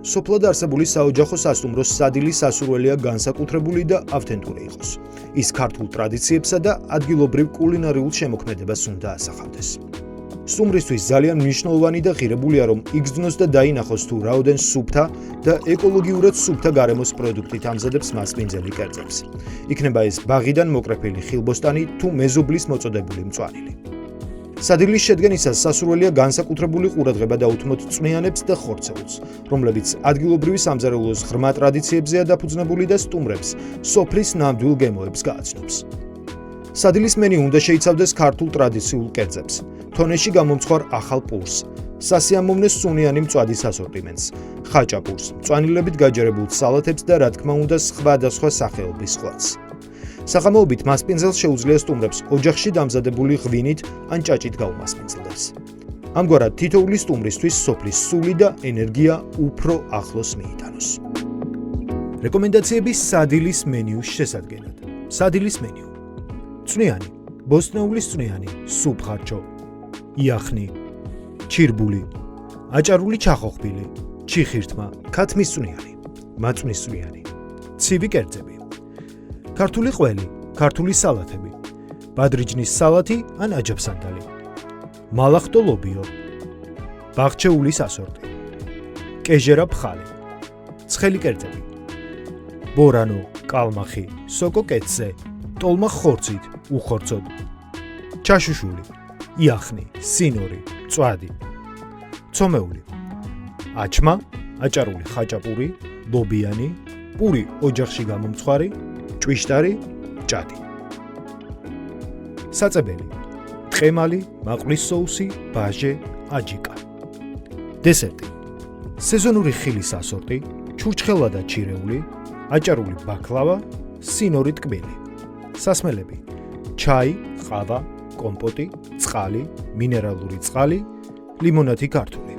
სოფლად არსებული საოჯახო სასტუმროს სადილის სასურველია განსაკუთრებული და ავთენტური იყოს. ის ქართულ ტრადიციებსა და ადგილობრივ კულინარიულ შემოქმედებას უნდა ასახავდეს. სტუმრისთვის ძალიან მნიშვნელოვანი და ღირებულია, რომ იგრძნოს და დაინახოს თუ რაოდენ სუფთა და ეკოლოგიურად სუფთა გარემოს პროდუქტით ამზადებს მასპინძელი კერძებს. იქნება ეს ბაღიდან მოკრეფილი ხილბოსტანი თუ მეზობლის მოწოდებული მწვანილი. სადილის შედგენისას სასურველია განსაკუთრებული ყურადღება დაუთმოთ წვნიანებს და ხორცეულს, რომლებიც ადგილობრივი სამზარეულოს ღრმა ტრადიციებზეა დაფუძნებული და სტუმრებს სოფლის ნამდვილ გემოებს გააცნობს. სადილის მენი უნდა შეიცავდეს ქართულ ტრადიციულ კერძებს, თონეში გამომცხვარ ახალ პურს, სასიამოვნო სუნიანი მწვადის ასორტიმენტს, ხაჭაპურს, მწვანილებით გაჯერებულ სალათებს და რა თქმა უნდა სხვადასხვა სახეობის ხვას. საღამოობით მასპინძელს შეუძლია სტუმრებს ოჯახში დამზადებული ღვინით ან ჭაჭით გაუმასპინძლდეს. ამგვარად თითოეული სტუმრისთვის სოფლის სული და ენერგია უფრო ახლოს მიიტანოს. რეკომენდაციები სადილის მენიუს შესადგენად. სადილის მენიუ. წვნიანი, ბოსტნეულის წვნიანი, სუფხარჩო, იახნი, ჩირბული, აჭარული ჩახოხბილი, ჩიხირთმა, ქათმის წვნიანი, მაწვნის წვნიანი, ცივი კერძები. ქართული ყველი, ქართული სალათები, ბადრიჯნის სალათი ან აჯაფსანდალი, მალახტო ლობიო, ბაღჩეულის ასორტი, კეჟერა ფხალი, ცხელი კერძები, ბორანო, კალმახი, სოკო კეცზე, ტოლმა ხორცით, უხორცოდ, ჩაშუშული, იახნი, სინორი, წვადი, ცომეული, აჩმა, აჭარული ხაჭაპური, ლობიანი, პური ოჯახში გამომცხვარი, ჭვიშტარი, ჭადი. საწებელი: ტყემალი, მაყრის соуსი, ბაჟე, აჯიკა. დესერტი: სეზონური ხილის ასორტი, ჩურჩხელადა ჩირეული, აჭარული ბაკლავა, სინორი ტკბილი. სასმელები: ჩაი, ყავა, კომპოტი, წყალი, მინერალური წყალი, ლიმონადი ქართული.